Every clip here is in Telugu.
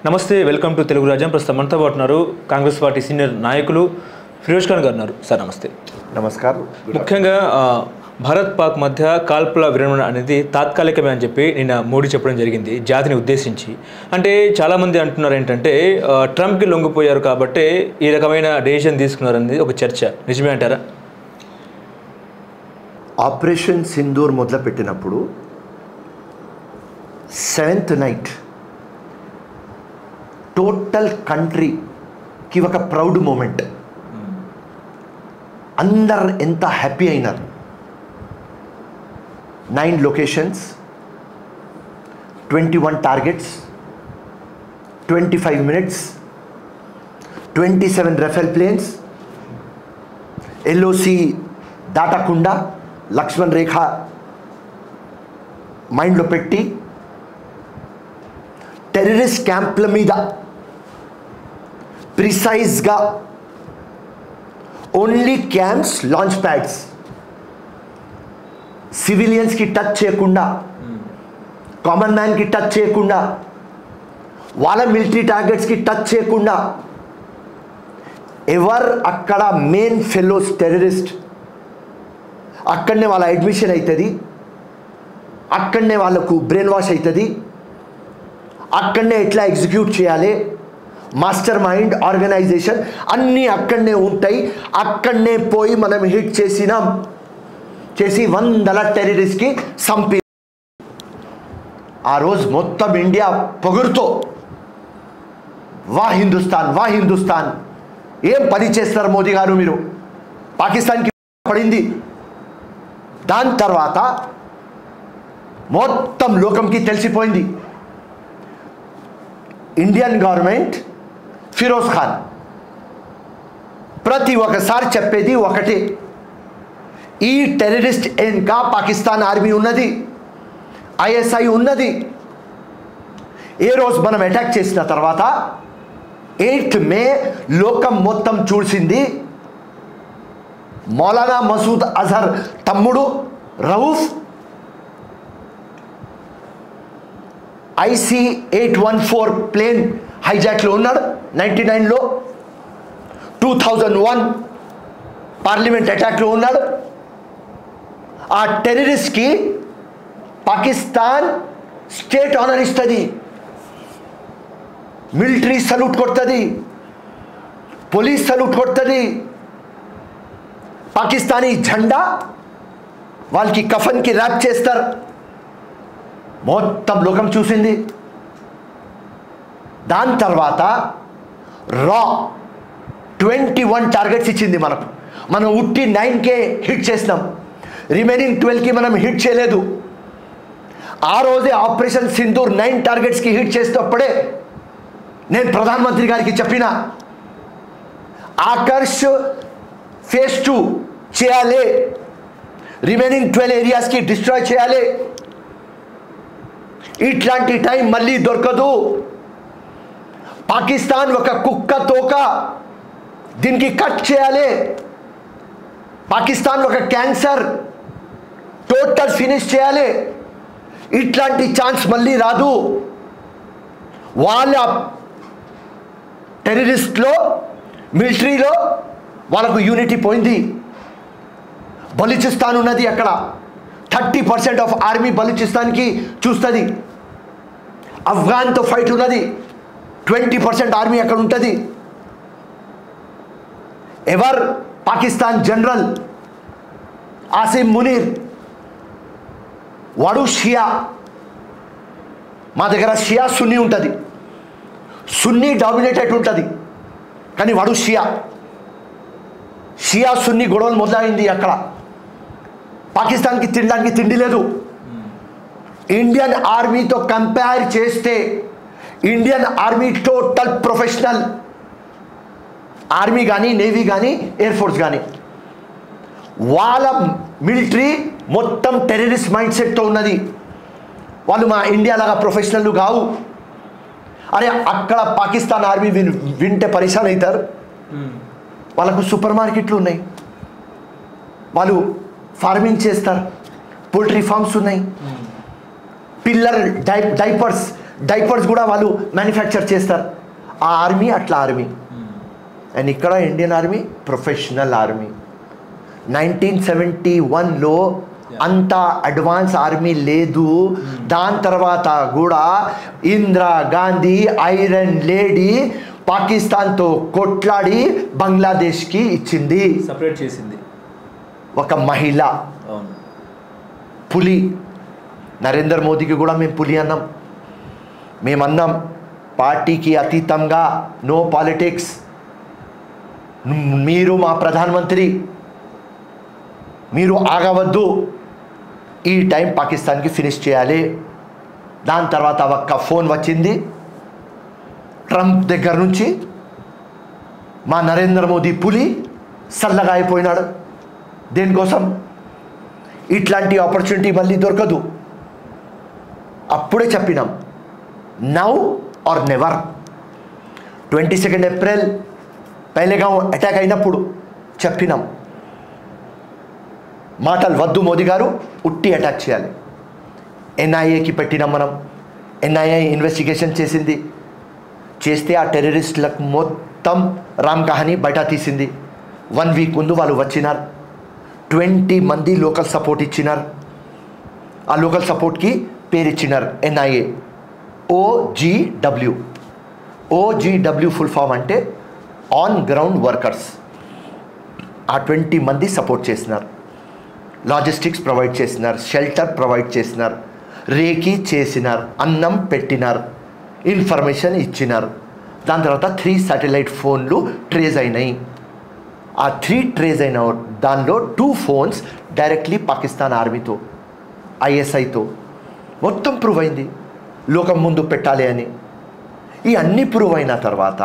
నమస్తే, వెల్కమ్ టు తెలుగు రాజ్యం. ప్రస్తుతం మనతో పాటు ఉన్నారు కాంగ్రెస్ పార్టీ సీనియర్ నాయకులు ఫిరోజ్ ఖాన్ గారు ఉన్నారు. సార్ నమస్తే. నమస్కారం. ముఖ్యంగా భారత్ పాక్ మధ్య కాల్పుల విరమణ అనేది తాత్కాలికమే అని చెప్పి నిన్న మోడీ చెప్పడం జరిగింది జాతిని ఉద్దేశించి. అంటే చాలామంది అంటున్నారు ఏంటంటే ట్రంప్కి లొంగిపోయారు కాబట్టి ఈ రకమైన డెసిషన్ తీసుకున్నారనేది ఒక చర్చ. నిజమే అంటారా? ఆపరేషన్ సింధూర్ మొదలుపెట్టినప్పుడు 7th నైట్ టోటల్ కంట్రీకి ఒక ప్రౌడ్ మూమెంట్. అందరు ఎంత హ్యాపీ అయినారు. 9 locations, 21 targets, 25 minutes, 27 Rafale planes, LOC దాటకుండా లక్ష్మణ్ రేఖ మైండ్లో పెట్టి టెర్రరిస్ట్ క్యాంప్ల మీద ప్రిసైజ్గా ఓన్లీ క్యాంప్స్, లాంచ్ ప్యాడ్స్, సివిలియన్స్కి టచ్ చేయకుండా, కామన్ మ్యాన్కి టచ్ చేయకుండా, వాళ్ళ మిలిటరీ టార్గెట్స్కి టచ్ చేయకుండా, ఎవరు అక్కడ మెయిన్ ఫెలోస్ టెర్రరిస్ట్ అక్కడనే వాళ్ళ అడ్మిషన్ అవుతుంది, అక్కడనే వాళ్ళకు బ్రెయిన్ వాష్ అవుతుంది, అక్కడనే ఎట్లా ఎగ్జిక్యూట్ చేయాలి, మాస్టర్ మైండ్, ఆర్గనైజేషన్ అన్నీ అక్కడనే ఉంటాయి. అక్కడనే పోయి మనం హిట్ చేసి 100 టెర్రరిస్ట్కి సంపి. ఆ రోజు మొత్తం ఇండియా పొగురుతో వా హిందుస్థాన్, వా హిందుస్థాన్, ఏం పని చేస్తారు మోదీ గారు మీరు, పాకిస్తాన్కి పడింది. దాని తర్వాత మొత్తం లోకంకి తెలిసిపోయింది ఇండియన్ గవర్నమెంట్, ఫిరోజ్ ఖాన్ ప్రతి ఒక్కసారి చెప్పేది ఒకటే, ఈ టెర్రరిస్ట్ ఇంకా పాకిస్తాన్ ఆర్మీ ఉన్నది, ఐఎస్ఐ ఉన్నది. ఏ రోజు మనం అటాక్ చేసిన తర్వాత 8th మే లోకం మొత్తం చూసింది మౌలానా మసూద్ అజహర్ తమ్ముడు రౌఫ్ IC-814 ప్లేన్ హైజాక్లో ఉన్నాడు 99లో, 2001 పార్లమెంట్ అటాక్లో ఉన్నాడు. ఆ టెర్రరిస్ట్కి పాకిస్తాన్ స్టేట్ ఆనర్ ఇస్తుంది, మిలిటరీ సల్యూట్ కొడుతుంది, పోలీస్ సల్యూట్ కొడుతుంది, పాకిస్తానీ జెండా వాళ్ళకి కఫన్కి ర్యాప్ చేస్తారు. మొత్తం లోకం చూసింది. దాని తర్వాత రా 21 టార్గెట్స్ ఇచ్చింది మనకు. మనం ఉట్టి 9కే హిట్ చేసినాం, రిమైనింగ్ 12కి మనం హిట్ చేయలేదు. ఆ రోజే ఆపరేషన్ సింధూర్ 9 టార్గెట్స్కి హిట్ చేసినప్పుడే నేను ప్రధానమంత్రి గారికి చెప్పిన, ఆకర్ష్ ఫేజ్ 2 చేయాలి, రిమైనింగ్ 12 ఏరియాస్కి డిస్ట్రాయ్ చేయాలి. ఇట్లాంటి టైం మళ్ళీ దొరకదు. పాకిస్తాన్ ఒక కుక్క తోక, దీనికి కట్ చేయాలి. పాకిస్తాన్ ఒక క్యాన్సర్, టోటల్ ఫినిష్ చేయాలి. ఇట్లాంటి ఛాన్స్ మళ్ళీ రాదు. వాళ్ళ టెర్రరిస్ట్లో, మిలిటరీలో వాళ్ళకు యూనిటీ పోయింది. బలూచిస్తాన్ ఉన్నది, అక్కడ 30% ఆఫ్ ఆర్మీ బలూచిస్తాన్కి చూస్తుంది. ఆఫ్ఘన్తో ఫైట్ ఉన్నది, 20% ఆర్మీ అక్కడ ఉంటుంది. ఎవర్ పాకిస్తాన్ జనరల్ ఆసిమ్ మునీర్, వాడు షియా. మా దగ్గర షియా సున్నీ ఉంటుంది, సున్నీ డామినేటెడ్ ఉంటుంది, కానీ వాడు షియా. షియా సున్నీ గొడవలు మొదలైంది అక్కడ. పాకిస్తాన్కి తినడానికి తిండి లేదు. ఇండియన్ ఆర్మీతో కంపేర్ చేస్తే Indian army total professional army కానీ, నేవీ కానీ, ఎయిర్ ఫోర్స్ కానీ, వాళ్ళ మిలిటరీ మొత్తం టెర్రరిస్ట్ మైండ్ సెట్తో ఉన్నది. వాళ్ళు మా ఇండియా లాగా ప్రొఫెషనల్ కావు. అరే అక్కడ పాకిస్తాన్ ఆర్మీ వింటే పరిశాన్ అవుతారు. వాళ్ళకు సూపర్ మార్కెట్లు ఉన్నాయి, వాళ్ళు ఫార్మింగ్ చేస్తారు, పోల్ట్రీ ఫార్మ్స్ ఉన్నాయి, పిల్లర్ డైపర్స్ డైపర్స్ కూడా వాళ్ళు మ్యానుఫ్యాక్చర్ చేస్తారు. ఆ ఆర్మీ అట్లా ఆర్మీ. అండ్ ఇక్కడ ఇండియన్ ఆర్మీ ప్రొఫెషనల్ ఆర్మీ. 1971లో అంత అడ్వాన్స్ ఆర్మీ లేదు. దాని తర్వాత కూడా ఇందిరా గాంధీ ఐరన్ లేడీ పాకిస్తాన్తో కొట్లాడి బంగ్లాదేశ్కి ఇచ్చింది, సపరేట్ చేసింది. ఒక మహిళ పులి. నరేంద్ర మోదీకి కూడా మేము పులి అన్నాం. మేమన్నాం పార్టీకి అతీతంగా నో పాలిటిక్స్, మీరు మా ప్రధానమంత్రి, మీరు ఆగవద్దు, ఈ టైం పాకిస్తాన్కి ఫినిష్ చేయాలి. దాని తర్వాత ఒక్క ఫోన్ వచ్చింది ట్రంప్ దగ్గర నుంచి, మా నరేంద్ర మోదీ పులి సల్లగా అయిపోయినాడు. దేనికోసం? ఇట్లాంటి ఆపర్చునిటీ మళ్ళీ దొరకదు. అప్పుడే చెప్పినాం now or never. 22 April Pahalgam attack అయినప్పుడు చెప్పినాం మాటలు వద్దు మోదీ గారు, ఉట్టి అటాక్ చేయాలి. ఎన్ఐఏకి పెట్టినాం మనం. ఎన్ఐఏ ఇన్వెస్టిగేషన్ చేసింది. చేస్తే ఆ టెర్రరిస్టులకు మొత్తం రామ్ కహానీ బయట తీసింది. 1 వీక్ ముందు వాళ్ళు వచ్చినారు. 20 మంది లోకల్ సపోర్ట్ ఇచ్చినారు. ఆ లోకల్ సపోర్ట్కి పేరు ఇచ్చినారు NIA OGW. OGW full form అంటే ఆన్ గ్రౌండ్ వర్కర్స్. ఆ 20 మంది సపోర్ట్ చేసినారు. లాజిస్టిక్స్ ప్రొవైడ్ చేసినారు, షెల్టర్ ప్రొవైడ్ చేసినారు, రేకి చేసినారు, అన్నం పెట్టినారు, ఇన్ఫర్మేషన్ ఇచ్చినారు. దాని తర్వాత 3 శాటిలైట్ ఫోన్లు ట్రేస్ అయినాయి. ఆ 3 ట్రేస్ అయిన దానిలో 2 ఫోన్స్ డైరెక్ట్లీ పాకిస్తాన్ ఆర్మీతో ISIతో మొత్తం ప్రూవ్ అయింది. లోకం ముందు పెట్టాలి అని. ఈ అన్ని ప్రూవ్ అయిన తర్వాత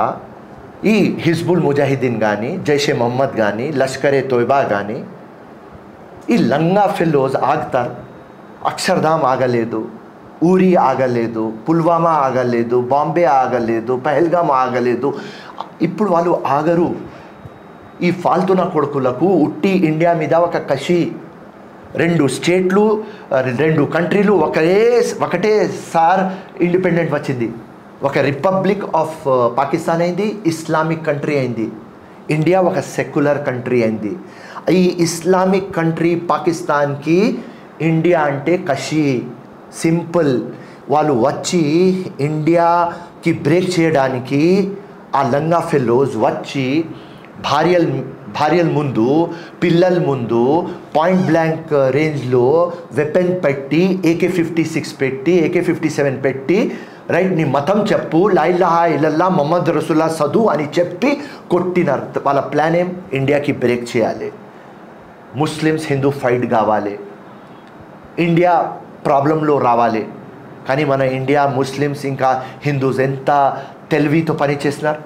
ఈ హిజ్బుల్ ముజాహిదీన్ కానీ, జైషే మొహమ్మద్ కానీ, లష్కరే తోయిబా కానీ ఈ లంగా ఫెల్లోస్ ఆగుతారు. అక్షర్ధామ్ ఆగలేదు, ఊరి ఆగలేదు, పుల్వామా ఆగలేదు, బాంబే ఆగలేదు, పహల్గామ్ ఆగలేదు. ఇప్పుడు వాళ్ళు ఆగరు. ఈ ఫాల్తున్న కొడుకులకు ఉట్టి ఇండియా మీద ఒక కషి. 2 స్టేట్లు, 2 కంట్రీలు ఒకటేసారి ఇండిపెండెంట్ వచ్చింది. ఒక రిపబ్లిక్ ఆఫ్ పాకిస్తాన్ అయింది, ఇస్లామిక్ కంట్రీ అయింది. ఇండియా ఒక సెక్యులర్ కంట్రీ అయింది. ఈ ఇస్లామిక్ కంట్రీ పాకిస్తాన్కి ఇండియా అంటే కషి, సింపుల్. వాళ్ళు వచ్చి ఇండియాకి బ్రేక్ చేయడానికి ఆ లంగా ఫెల్లోస్ వచ్చి భార్యల ముందు, పిల్లల ముందు పాయింట్ బ్లాంక్ రేంజ్లో వెపన్ పెట్టి, AK-56 పెట్టి, AK-57 పెట్టి, రైట్ నీ మతం చెప్పు, లా ఇలాహా ఇల్లల్లా మొహమ్మద్ రసూలుల్లా చదువు అని చెప్పి కొట్టినారు. వాళ్ళ ప్లాన్ ఏం? ఇండియాకి బ్రేక్ చేయాలి, ముస్లిమ్స్ హిందూ ఫైట్ కావాలి, ఇండియా ప్రాబ్లంలో రావాలి. కానీ మన ఇండియా ముస్లిమ్స్ ఇంకా హిందూస్ ఎంత తెలివితో పని చేస్తున్నారు.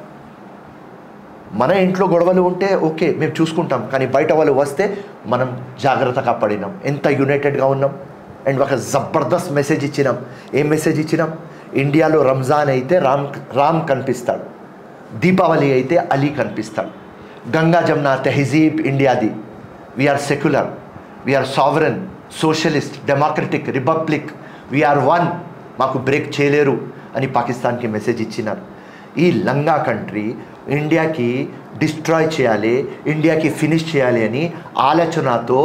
మన ఇంట్లో గొడవలు ఉంటే ఓకే మేము చూసుకుంటాం, కానీ బయట వాళ్ళు వస్తే మనం జాగ్రత్తగా పడినాం. ఎంత యునైటెడ్గా ఉన్నాం. అండ్ ఒక జబర్దస్త్ మెసేజ్ ఇచ్చినాం. ఏం మెసేజ్ ఇచ్చినాం? ఇండియాలో రంజాన్ అయితే రామ్ కనిపిస్తాడు, దీపావళి అయితే అలీ కనిపిస్తాడు. గంగా జమున తెహజీబ్ ఇండియాది. We are secular, we are sovereign, socialist, democratic, republic, we are one, మాకు బ్రేక్ చేయలేరు అని పాకిస్తాన్కి మెసేజ్ ఇచ్చినారు. ఈ లంగా కంట్రీ ఇండియాకి డిస్ట్రాయ్ చేయాలి, ఇండియాకి ఫినిష్ చేయాలి అని ఆలోచనతో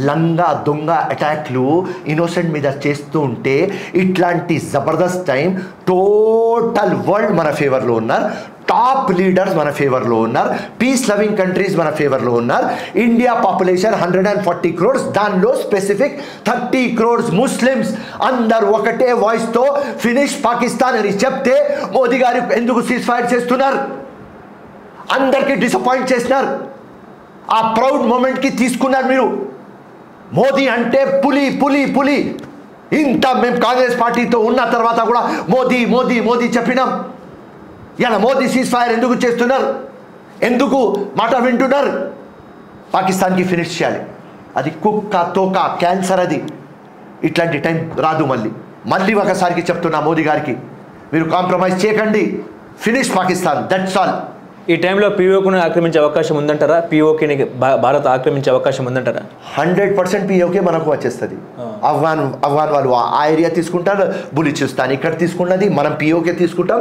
లంగా దొంగ అటాక్లు ఇన్నోసెంట్ మీద చేస్తూ ఉంటే, ఇట్లాంటి జబర్దస్త్ టైం టోటల్ వరల్డ్ మన ఫేవర్లో ఉన్నారు. టాప్ లీడర్స్ మన ఫేవర్లో ఉన్నారు. పీస్ లవింగ్ కంట్రీస్ మన ఫేవర్లో ఉన్నారు. ఇండియా పాపులేషన్ 140 crores, దానిలో స్పెసిఫిక్ 30 crores ముస్లిమ్స్. అందరు ఒకటే వాయిస్తో ఫినిష్ పాకిస్తాన్ అని చెప్తే మోదీ గారు ఎందుకు సీజ్ ఫైర్ చేస్తున్నారు? అందరికీ డిసప్పాయింట్ చేసినారు. ఆ ప్రౌడ్ మూమెంట్కి తీసుకున్నారు మీరు. మోదీ అంటే పులి పులి పులి. ఇంత మేము కాంగ్రెస్ పార్టీతో ఉన్న తర్వాత కూడా మోదీ మోదీ మోదీ చెప్పినాం. ఇలా మోదీ సీజ్ ఫైర్ ఎందుకు చేస్తున్నారు? ఎందుకు మాట వింటున్నారు? పాకిస్తాన్కి ఫినిష్ చేయాలి. అది కుక్క తోక క్యాన్సర్. అది ఇట్లాంటి టైం రాదు. మళ్ళీ ఒకసారికి చెప్తున్నా మోదీ గారికి, మీరు కాంప్రమైజ్ చేయకండి. Finish Pakistan, that's all. ఈ టైంలో పీఓకేని ఆక్రమించే అవకాశం ఉందంటారా? పీఓకేని భారత్ ఆక్రమించే అవకాశం ఉందంటారా? 100% పీఓకే మనకు వచ్చేస్తుంది. అఫ్ఘాన్ వాళ్ళు ఆ ఏరియా తీసుకుంటారు, బులిచిస్తాన్ ఇక్కడ తీసుకున్నది, మనం పీఓకే తీసుకుంటాం,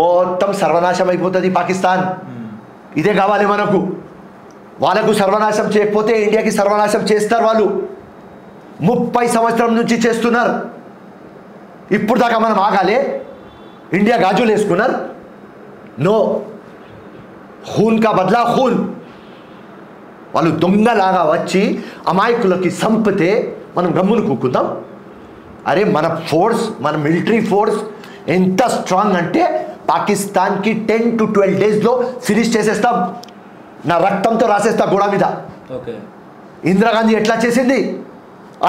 మొత్తం సర్వనాశం అయిపోతుంది పాకిస్తాన్. ఇదే కావాలి మనకు. వాళ్ళకు సర్వనాశం చేయకపోతే ఇండియాకి సర్వనాశం చేస్తారు వాళ్ళు. 30 సంవత్సరం నుంచి చేస్తున్నారు. ఇప్పుడు దాకా మనం ఆగాలే? ఇండియా గాజులు వేసుకున్నారు. నో, ఖూన్ కా బదలా ఖూన్. వాళ్ళు దొంగలాగా వచ్చి అమాయకులకి సంపితే మనం గమ్మును కూకుందాం? అరే మన ఫోర్స్, మన మిలిటరీ ఫోర్స్ ఎంత స్ట్రాంగ్ అంటే పాకిస్తాన్కి 10 to 12 డేస్లో ఫినిష్ చేసేస్తాం. నా రక్తంతో రాసేస్తా గోడ మీద. ఓకే, ఇందిరాగాంధీ ఎట్లా చేసింది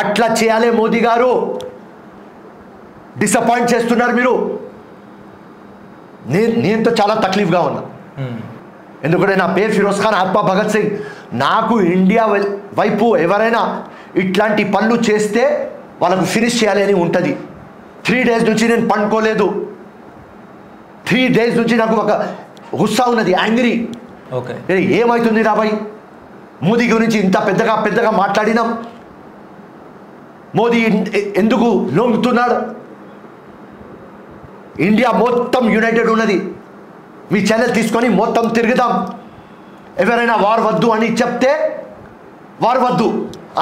అట్లా చేయాలి మోదీ గారు. డిసప్పాయింట్ చేస్తున్నారు మీరు. నేనుతో చాలా తక్లీఫ్గా ఉన్నా. ఎందుకంటే నా పేరు ఫిరోజ్ ఖాన్ ఆత్మా భగత్ సింగ్. నాకు ఇండియా వైపు ఎవరైనా ఇట్లాంటి పనులు చేస్తే వాళ్ళకు ఫినిష్ చేయాలి అని ఉంటుంది. 3 days నుంచి నేను పండుకోలేదు. 3 days నుంచి నాకు ఒక గుస్సా ఉన్నది, యాంగ్రీ. ఓకే, ఏమవుతుంది రాబాయ్? మోదీ గురించి ఇంత పెద్దగా మాట్లాడినాం. మోదీ ఎందుకు లొంగుతున్నాడు? ఇండియా మొత్తం యునైటెడ్ ఉన్నది. మీ ఛానల్ తీసుకొని మొత్తం తిరుగుదాం. ఎవరైనా వార్ వద్దు అని చెప్తే వార్ వద్దు.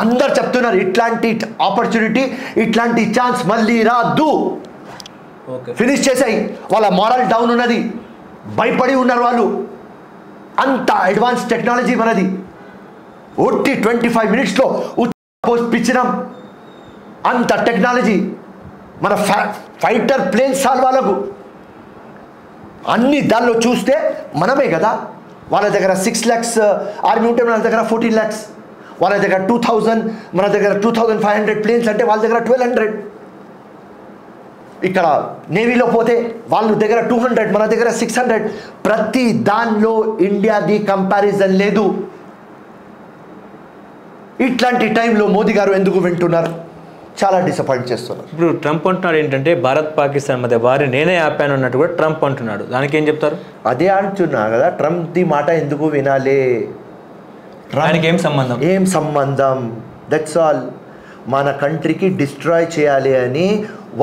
అందరు చెప్తున్నారు ఇట్లాంటి ఆపర్చునిటీ, ఇట్లాంటి ఛాన్స్ మళ్ళీ రాదు. ఫినిష్ చేసాయి. వాళ్ళ మారల్ డౌన్ ఉన్నది, భయపడి ఉన్నారు వాళ్ళు. అంత అడ్వాన్స్ టెక్నాలజీ మనది. ఒట్టి 25 minutesలో పోస్ట్ పిచ్చినాం. అంత టెక్నాలజీ మన ఫైటర్ ప్లేన్స్ చాలు వాళ్ళకు. అన్ని దానిలో చూస్తే మనమే కదా. వాళ్ళ దగ్గర 6 lakhs ఆర్మీ ఉంటే మన దగ్గర 14 lakhs. వాళ్ళ దగ్గర 2000, మన దగ్గర 2500 ప్లేన్స్ అంటే వాళ్ళ దగ్గర 1200. ఇక్కడ నేవీలో పోతే వాళ్ళ దగ్గర 200, మన దగ్గర 600. ప్రతి దానిలో ఇండియాది కంపారిజన్ లేదు. ఇట్లాంటి టైంలో మోదీ గారు ఎందుకు వింటున్నారు? చాలా డిసప్పాయింట్ చేస్తున్నారు. ఇప్పుడు ట్రంప్ అంటున్నాడు ఏంటంటే భారత్ పాకిస్తాన్ మధ్య వారిని నేనే ఆపాను అన్నట్టు కూడా ట్రంప్ అంటున్నాడు. దానికి ఏం చెప్తారు? అదే అంటున్నా కదా, ట్రంప్ది మాట ఎందుకు వినాలి? దానికి ఏం సంబంధం? ఏం సంబంధం? That's all. మన కంట్రీకి డిస్ట్రాయ్ చేయాలి అని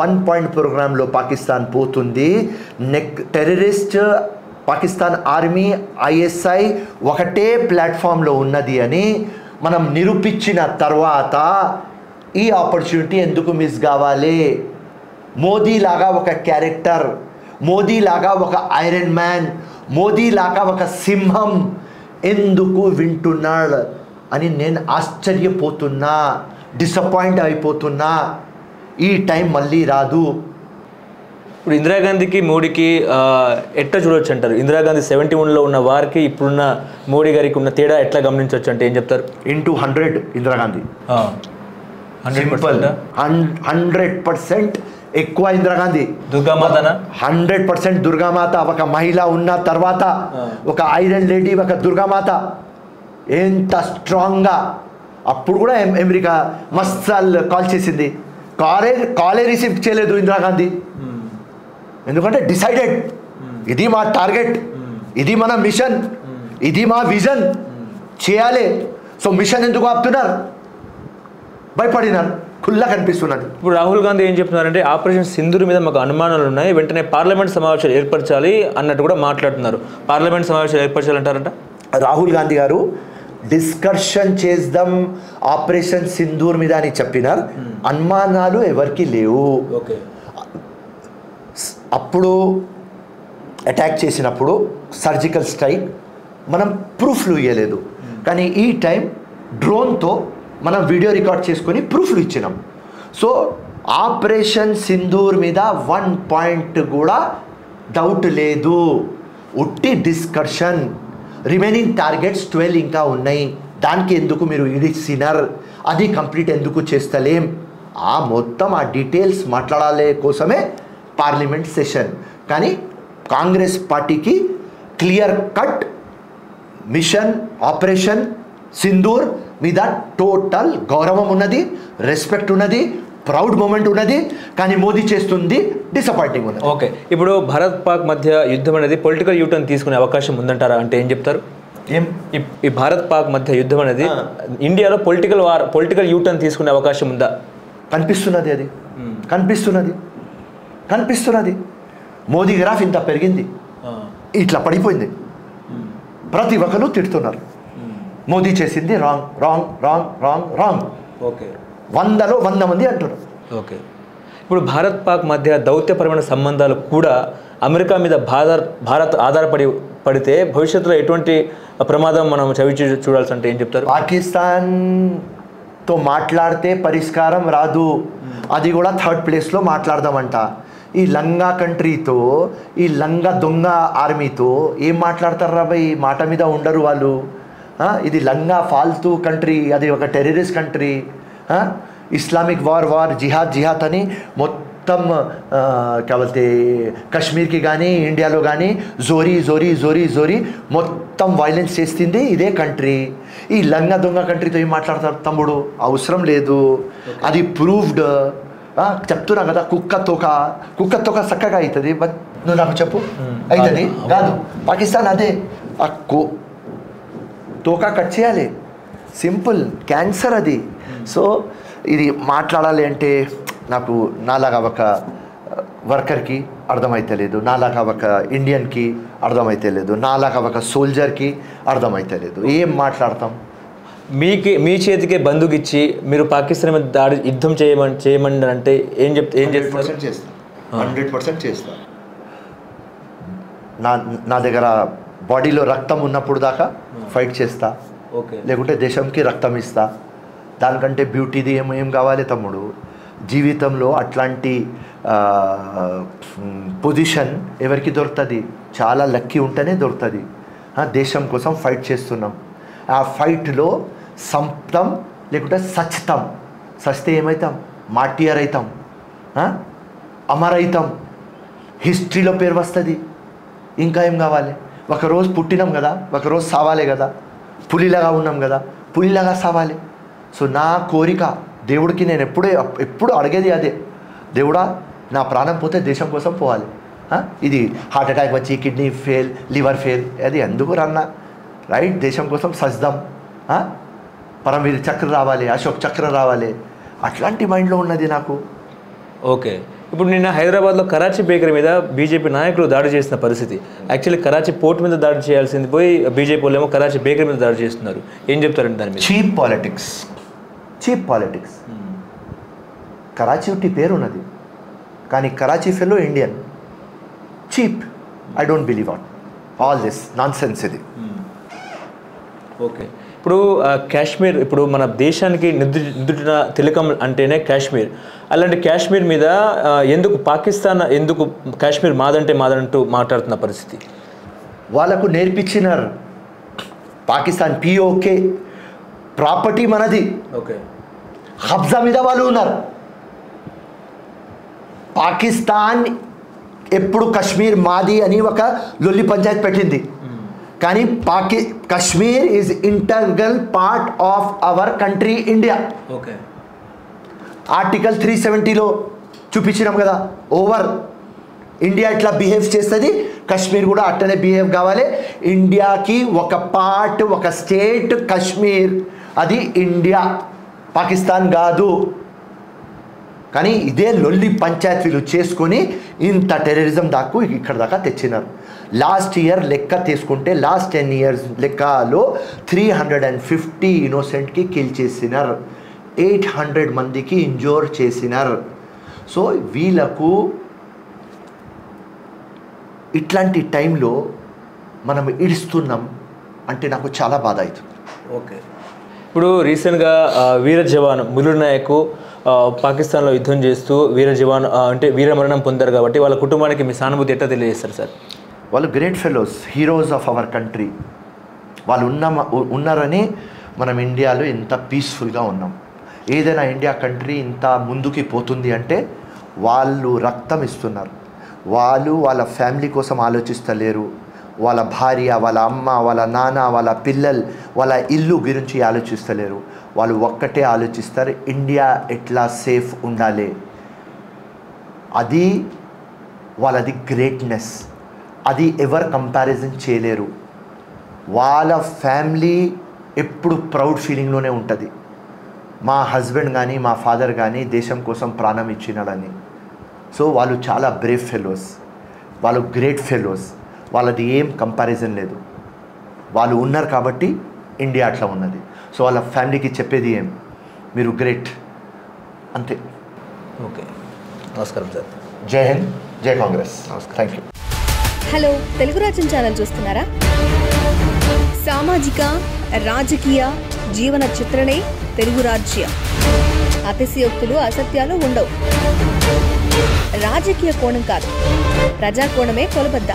1 point ప్రోగ్రాంలో పాకిస్తాన్ పోతుంది. టెర్రరిస్ట్ పాకిస్తాన్ ఆర్మీ, ISI ఒకటే ప్లాట్ఫామ్లో ఉన్నది అని మనం నిరూపించిన తర్వాత ఈ ఆపర్చునిటీ ఎందుకు మిస్ కావాలి? మోదీ లాగా ఒక క్యారెక్టర్, మోదీ లాగా ఒక ఐరన్ మ్యాన్, మోదీ లాగా ఒక సింహం ఎందుకు వింటున్నాడు అని నేను ఆశ్చర్యపోతున్నా, డిసప్పాయింట్ అయిపోతున్నా. ఈ టైం మళ్ళీ రాదు. ఇప్పుడు ఇందిరాగాంధీకి మోడీకి ఎట్లా చూడొచ్చు అంటారు? ఇందిరాగాంధీ 71లో ఉన్న వారికి ఇప్పుడున్న మోడీ గారికి ఉన్న తేడా ఎట్లా గమనించవచ్చు అంటే ఏం చెప్తారు? ఇంటూ 100 ఇందిరాగాంధీ. 100% ఎక్కువ ఇందిరాగాంధీ. దుర్గామాతనా? 100% దుర్గామాత. ఒక మహిళ ఉన్న తర్వాత ఒక ఐరన్ లేడీ, ఒక దుర్గామాత. ఎంత స్ట్రాంగ్గా. అప్పుడు కూడా అమెరికా మస్తాల్ కాల్ చేసింది, కాలే రిసీవ్ చేయలేదు ఇందిరాగాంధీ. ఎందుకంటే డిసైడెడ్, ఇది మా టార్గెట్, ఇది మన మిషన్, ఇది మా విజన్ చేయాలి. సో మిషన్ ఎందుకు ఆపుతున్నారు? భయపడినారు. ఖుల్లా కనిపిస్తున్నది. ఇప్పుడు రాహుల్ గాంధీ ఏం చెప్తున్నారంటే ఆపరేషన్ సింధూర్ మీద మాకు అనుమానాలు ఉన్నాయి, వెంటనే పార్లమెంట్ సమావేశాలు ఏర్పరచాలి అన్నట్టు కూడా మాట్లాడుతున్నారు. పార్లమెంట్ సమావేశాలు ఏర్పరచాలంటారంట? రాహుల్ గాంధీ గారు డిస్కషన్ చేద్దాం ఆపరేషన్ సింధూర్ మీద అని చెప్పినారు. అనుమానాలు ఎవరికి లేవు. అప్పుడు అటాక్ చేసినప్పుడు సర్జికల్ స్ట్రైక్ మనం ప్రూఫ్లు ఇవ్వలేదు, కానీ ఈ టైం డ్రోన్తో మనం వీడియో రికార్డ్ చేసుకొని ప్రూఫ్లు ఇచ్చినాం. సో ఆపరేషన్ సింధూర్ మీద 1 point కూడా డౌట్ లేదు. ఉట్టి డిస్కషన్. రిమైనింగ్ టార్గెట్స్ 12 ఇంకా ఉన్నాయి. దానికి ఎందుకు మీరు ఇడిసినారు? అది కంప్లీట్ ఎందుకు చేస్తలేం? మొత్తం ఆ డీటెయిల్స్ మాట్లాడాలే కోసమే పార్లమెంట్ సెషన్. కానీ కాంగ్రెస్ పార్టీకి clear cut mission operation Sindoor మీద టోటల్ గౌరవం ఉన్నది, రెస్పెక్ట్ ఉన్నది, ప్రౌడ్ మూమెంట్ ఉన్నది, కానీ మోదీ చేస్తుంది డిసప్పాయింటింగ్ ఉన్నది. ఓకే, ఇప్పుడు భారత్ పాక్ మధ్య యుద్ధం అనేది పొలిటికల్ యూటర్న్ తీసుకునే అవకాశం ఉందంటారా? అంటే ఏం చెప్తారు? ఏం ఈ భారత్ పాక్ మధ్య యుద్ధం అనేది ఇండియాలో పొలిటికల్ యూటర్న్ తీసుకునే అవకాశం ఉందా? కనిపిస్తున్నది, అది కనిపిస్తున్నది. మోదీ గ్రాఫ్ ఇంత పెరిగింది, ఇట్లా పడిపోయింది. ప్రతి ఒక్కరు తిడుతున్నారు, మోదీ చేసింది wrong wrong wrong wrong wrong. Okay, 100 మంది అంటున్నారు. ఓకే, ఇప్పుడు భారత్ పాక్ మధ్య దౌత్యపరమైన సంబంధాలు కూడా అమెరికా మీద భారత్ ఆధారపడితే భవిష్యత్తులో ఎటువంటి ప్రమాదం మనం చూడాల్సి అంటే ఏం చెప్తారు? పాకిస్తాన్తో మాట్లాడితే పరిష్కారం రాదు, అది కూడా 3rd ప్లేస్లో మాట్లాడదామంట. ఈ లంగా కంట్రీతో, ఈ లంగా దొంగ ఆర్మీతో ఏం మాట్లాడతారు రా భయ్? మాట మీద ఉండరు వాళ్ళు. ఇది లంగా ఫాల్తూ కంట్రీ, అది ఒక టెర్రరిస్ట్ కంట్రీ. ఇస్లామిక్ వార్ జిహాద్ అని మొత్తం కావాల్తే కాశ్మీర్కి కానీ ఇండియాలో కానీ జోరీ మొత్తం వైలెన్స్ చేస్తుంది ఇదే కంట్రీ. ఈ లంగా దొంగ కంట్రీతో ఏం మాట్లాడతారు తమ్ముడు? అవసరం లేదు, అది ప్రూవ్డ్. చెప్తున్నా కదా, కుక్క తోక చక్కగా అవుతుంది. బట్ నువ్వు నాకు చెప్పు, అవుతుంది కాదు? పాకిస్తాన్ అదే, ఆ తోక కట్ చేయాలి, సింపుల్, క్యాన్సర్ అది. సో ఇది మాట్లాడాలి అంటే నాకు నాలాగా ఒక వర్కర్కి అర్థమైతలేదు, నాలాగా ఒక ఇండియన్కి అర్థమైతలేదు, నాలాగా ఒక సోల్జర్కి అర్థమైతలేదు. ఏం మాట్లాడతాం? మీ చేతికే బంధుకిచ్చి మీరు పాకిస్తాన్ మీద యుద్ధం చేయమని అంటే ఏం చేస్తారు? 100% చేస్తా. నా దగ్గర బాడీలో రక్తం ఉన్నప్పుడు దాకా ఫైట్ చేస్తా. ఓకే, లేకుంటే దేశంకి రక్తం ఇస్తా. దానికంటే బ్యూటీది ఏం కావాలి తమ్ముడు? జీవితంలో అట్లాంటి పొజిషన్ ఎవరికి దొరుకుతుంది? చాలా లక్కీ ఉంటేనే దొరుకుతుంది. దేశం కోసం ఫైట్ చేస్తున్నాం, ఆ ఫైట్లో సంప్తం లేకుంటే సచ్తాం. సస్తే ఏమవుతాం? మార్టియర్ అవుతాం, అమర్ అవుతాం, హిస్టరీలో పేరు వస్తుంది. ఇంకా ఏం కావాలి? ఒకరోజు పుట్టినాం కదా, ఒకరోజు సావాలి కదా, పులిలాగా ఉన్నాం కదా, పులిలాగా సావాలి. సో నా కోరిక దేవుడికి నేను ఎప్పుడు అడిగేది అదే, దేవుడా నా ప్రాణం పోతే దేశం కోసం పోవాలి. ఇది హార్ట్ అటాక్ వచ్చి కిడ్నీ ఫెయిల్, లివర్ ఫెయిల్, అది ఎందుకు రన్నా? రైట్, దేశం కోసం సజ్దాం. పరమవీర్ చక్ర రావాలి, అశోక్ చక్ర రావాలి, అట్లాంటి మైండ్లో ఉన్నది నాకు. ఓకే, ఇప్పుడు నిన్న హైదరాబాద్లో కరాచీ బేకరీ మీద బీజేపీ నాయకులు దాడి చేసిన పరిస్థితి. యాక్చువల్లీ కరాచీ పోర్ట్ మీద దాడి చేయాల్సింది పోయి బీజేపీ వాళ్ళు ఏమో కరాచీ బేకరీ మీద దాడి చేస్తున్నారు. ఏం చెప్తారండి దాని మీద? Cheap politics. కరాచీ ఉట్టి పేరు ఉన్నది, కానీ Karachi fellow Indian. Cheap. I don't believe all this non sense ఇది. ఓకే, ఇప్పుడు కాశ్మీర్, ఇప్పుడు మన దేశానికి నిద్దుటిన తిలకం అంటేనే కాశ్మీర్. అలాంటి కాశ్మీర్ మీద పాకిస్తాన్ ఎందుకు కాశ్మీర్ మాదంటూ మాట్లాడుతున్న పరిస్థితి? వాళ్ళకు నేర్పించినారు. పాకిస్తాన్ POK ప్రాపర్టీ మనది. ఓకే, కబ్జా మీద వాళ్ళు ఉన్నారు. పాకిస్తాన్ ఎప్పుడు కాశ్మీర్ మాది అని ఒక లొల్లి పంచాయత్ పెట్టింది, కానీ Kashmir is integral part of our country India. Okay, article 370లో చూపించినాం కదా. ఓవర్ ఇండియా ఇట్లా బిహేవ్ చేస్తుంది, కాశ్మీర్ కూడా అట్లనే బిహేవ్ కావాలి. ఇండియాకి ఒక పార్ట్, ఒక స్టేట్ కాశ్మీర్, అది ఇండియా, పాకిస్తాన్ కాదు. కానీ ఇదే లొల్లి పంచాయతీలు చేసుకొని ఇంత టెర్రరిజం దాకా ఇక్కడ దాకా తెచ్చినారు. లాస్ట్ ఇయర్ లెక్క తీసుకుంటే లాస్ట్ 10 years లెక్కలో 350 ఇన్నోసెంట్కి కిల్ చేసినారు, 800 మందికి ఇంజోర్ చేసినారు. సో వీళ్ళకు ఇట్లాంటి టైంలో మనం ఇడుస్తున్నాం అంటే నాకు చాలా బాధ అవుతుంది. ఓకే, ఇప్పుడు రీసెంట్గా వీర జవాన్ ములుర్ నాయక్ పాకిస్తాన్లో యుద్ధం చేస్తూ వీర జవాన్ అంటే వీరమరణం పొందారు కాబట్టి వాళ్ళ కుటుంబానికి మీ సానుభూతి ఎట్లా తెలియజేస్తారు సార్? వాళ్ళు great fellows, heroes of our country. వాళ్ళు ఉన్నారని మనం ఇండియాలో ఎంత పీస్ఫుల్గా ఉన్నాం. ఏదైనా ఇండియా కంట్రీ ఇంత ముందుకి పోతుంది అంటే వాళ్ళు రక్తం ఇస్తున్నారు. వాళ్ళ ఫ్యామిలీ కోసం ఆలోచిస్తలేరు. వాళ్ళ భార్య, వాళ్ళ అమ్మ, వాళ్ళ నాన్న, వాళ్ళ పిల్లలు, వాళ్ళ ఇల్లు గురించి ఆలోచిస్తలేరు. వాళ్ళు ఒక్కటే ఆలోచిస్తారు, ఇండియా ఎట్లా సేఫ్ ఉండాలి. అది వాళ్ళది గ్రేట్నెస్. అది ఎవరు కంపారిజన్ చేయలేరు. వాళ్ళ ఫ్యామిలీ ఎప్పుడు ప్రౌడ్ ఫీలింగ్లోనే ఉంటుంది. మా హస్బెండ్ కానీ మా ఫాదర్ కానీ దేశం కోసం ప్రాణం ఇచ్చినాడని. సో వాళ్ళు చాలా బ్రేవ్ ఫెలోస్, వాళ్ళు గ్రేట్ ఫెలోస్. వాళ్ళది ఏం కంపారిజన్ లేదు. వాళ్ళు ఉన్నారు కాబట్టి ఇండియా అట్లా ఉన్నది. సో వాళ్ళ ఫ్యామిలీకి చెప్పేది ఏం, మీరు గ్రేట్, అంతే. ఓకే, నమస్కారం సార్. జై హింద్, జై Congress. Thank you. Hello, Telugu రాజ్యం ఛానల్ చూస్తున్నారా? సామాజిక రాజకీయ జీవన చిత్రణే తెలుగు రాజ్యం. అతిశయోక్తులు అసత్యాలు ఉండవు. రాజకీయ కోణం కాదు, ప్రజా కోణమే కొలబద్ద.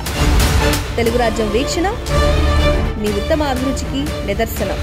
తెలుగు రాజ్యం వీక్షణ మీ ఉత్తమ అభిరుచికి నిదర్శనం.